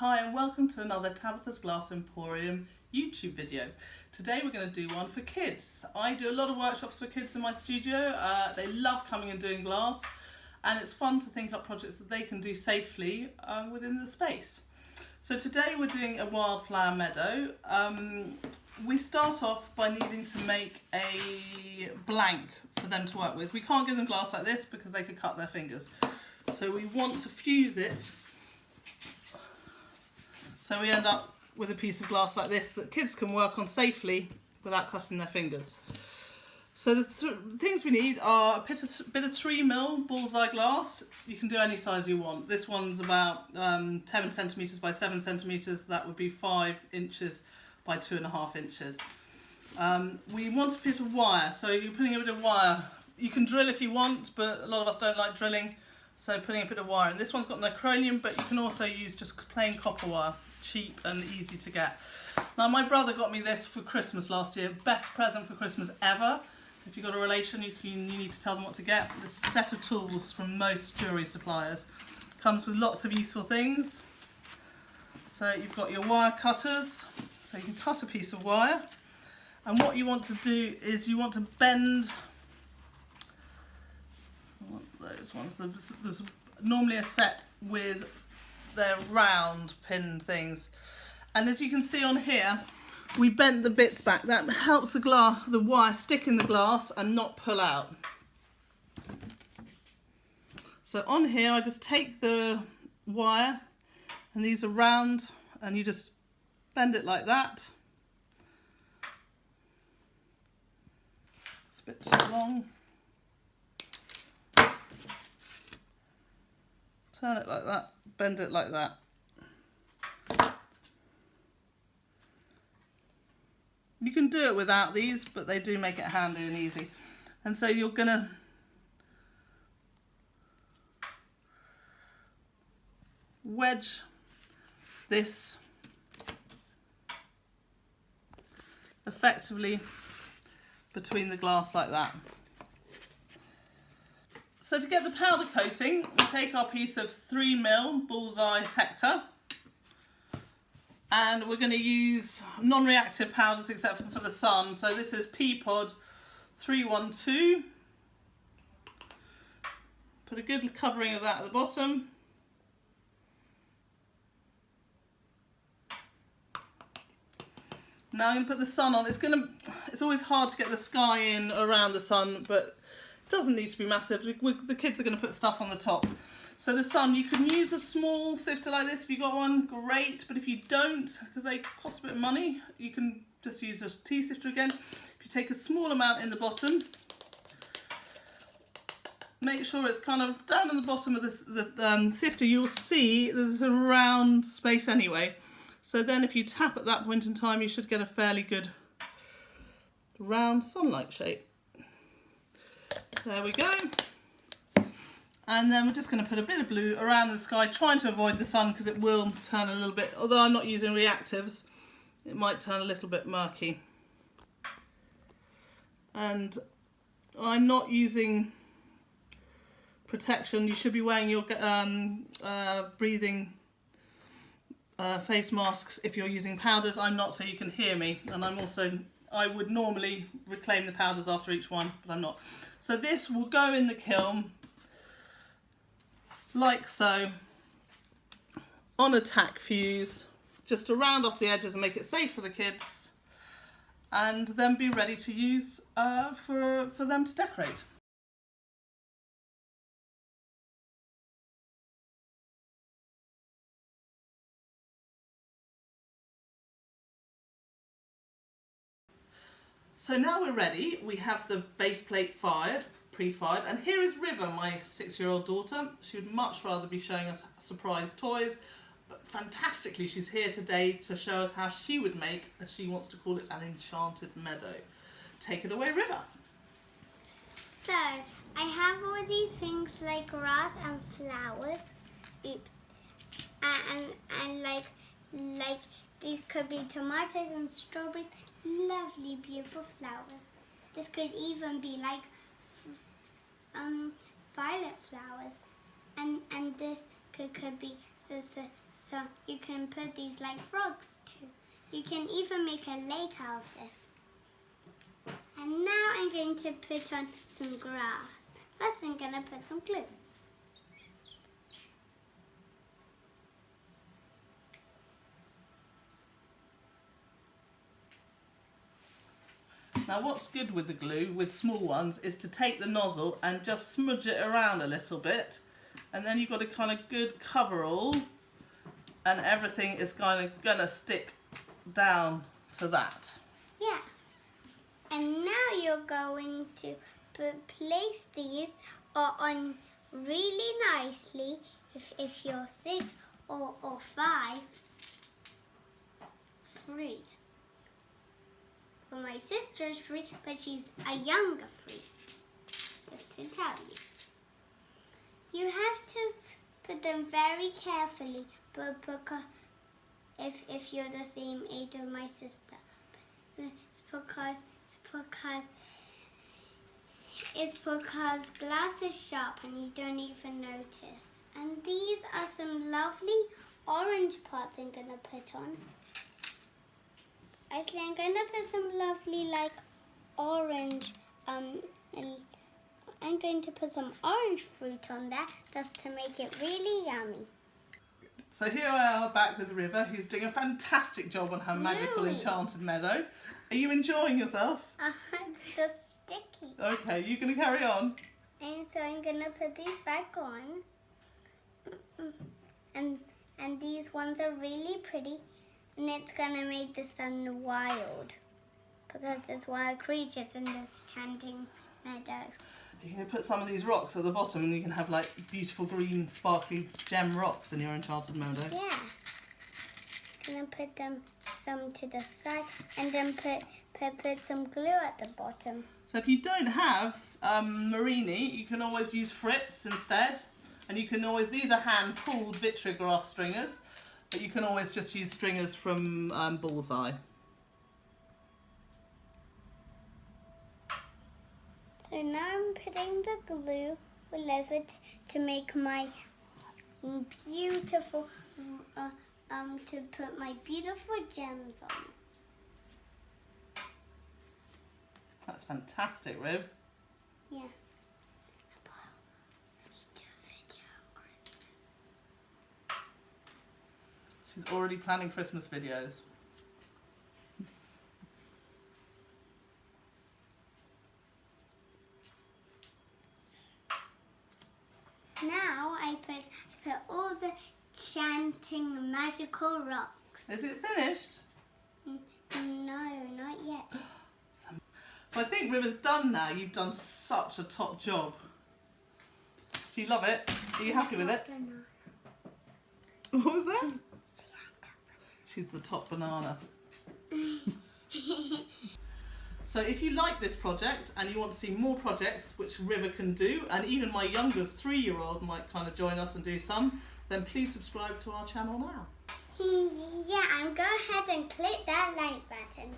Hi and welcome to another Tabitha's Glass Emporium YouTube video. Today we're going to do one for kids. I do a lot of workshops for kids in my studio. They love coming and doing glass, and it's fun to think up projects that they can do safely within the space. So today we're doing a wildflower meadow. We start off by needing to make a blank for them to work with. We can't give them glass like this because they could cut their fingers. So we want to fuse it. So we end up with a piece of glass like this that kids can work on safely without cutting their fingers. So the things we need are a bit of 3mm bullseye glass. You can do any size you want. This one's about 10 centimetres by 7 centimetres. That would be 5 inches by 2.5 inches. We want a bit of wire. So you're putting a bit of wire. You can drill if you want, but a lot of us don't like drilling. So putting a bit of wire in. This one's got nichronium, but you can also use just plain copper wire. It's cheap and easy to get. Now my brother got me this for Christmas last year. Best present for Christmas ever. If you've got a relation, you need to tell them what to get. This set of tools from most jewellery suppliers. Comes with lots of useful things. So you've got your wire cutters. So you can cut a piece of wire. And what you want to do is you want to bend those ones. There's normally a set with their round pinned things, and as you can see on here, we bent the bits back. That helps the wire stick in the glass and not pull out. So on here I just take the wire, and these are round, and you just bend it like that. It's a bit too long. Turn it like that, bend it like that. You can do it without these, but they do make it handy and easy. And so you're going to wedge this effectively between the glass like that. So to get the powder coating, we take our piece of 3mm bullseye tector, and we're going to use non-reactive powders except for the sun. So this is P-Pod 312. Put a good covering of that at the bottom. Now I'm going to put the sun on. It's always hard to get the sky in around the sun, but it doesn't need to be massive. The kids are going to put stuff on the top. So the sun, you can use a small sifter like this if you've got one, great. But if you don't, because they cost a bit of money, you can just use a tea sifter again. If you take a small amount in the bottom, make sure it's kind of down in the bottom of the sifter, you'll see there's a round space anyway. So then if you tap at that point in time, you should get a fairly good round sunlight shape. There we go. And then we're just going to put a bit of blue around the sky, trying to avoid the sun because it will turn a little bit, although I'm not using reactives, it might turn a little bit murky. And I'm not using protection. You should be wearing your breathing face masks if you're using powders. I'm not, so you can hear me. And I would normally reclaim the powders after each one, but I'm not. So this will go in the kiln, like so, on a tack fuse, just to round off the edges and make it safe for the kids, and then be ready to use for them to decorate. So now we're ready. We have the base plate pre-fired, and here is Riva, my 6-year-old daughter. She would much rather be showing us surprise toys, but fantastically she's here today to show us how she would make, as she wants to call it, an enchanted meadow. Take it away, Riva. So, I have all these things like grass and flowers. Oops. And like these could be tomatoes and strawberries. Lovely, beautiful flowers. This could even be like violet flowers. And this could be so you can put these like frogs too. You can even make a lake out of this. And now I'm going to put on some grass. First I'm going to put some glue. Now what's good with the glue, with small ones, is to take the nozzle and just smudge it around a little bit. And then you've got a kind of good coverall and everything is kind of going to stick down to that. Yeah. And now you're going to place these on really nicely if you're 6 or 5. 3. Well, my sister's 3, but she's a younger 3. Just to tell you. You have to put them very carefully, but because if you're the same age as my sister, it's because glass is sharp and you don't even notice. And these are some lovely orange parts I'm gonna put on. Actually, I'm gonna put some lovely like orange. I'm going to put some orange fruit on there just to make it really yummy. So here I are back with Riva, who's doing a fantastic job on her magical enchanted meadow. Are you enjoying yourself? It's just sticky. Okay, you going to carry on? And so I'm going to put these back on. And these ones are really pretty. And it's going to make the sun wild. Because there's wild creatures in this enchanting meadow. You can put some of these rocks at the bottom and you can have like beautiful green sparkly gem rocks in your enchanted meadow. Yeah. I'm going to put them some to the side and then put some glue at the bottom. So if you don't have murrine, you can always use fritz instead. And you can always, these are hand pulled vitrigraph stringers, but you can always just use stringers from Bullseye. So now I'm putting the glue all over to make my beautiful, to put my beautiful gems on. That's fantastic, Riv. Yeah. She's already planning Christmas videos. Now I put all the enchanting magical rocks. Is it finished? No, not yet. So I think Riva's done now. You've done such a top job. Do you love it? Are you happy with it? What was that? She's the top banana. So if you like this project and you want to see more projects which Riva can do, and even my younger 3-year-old might kind of join us and do some, then please subscribe to our channel now. Yeah, and go ahead and click that like button.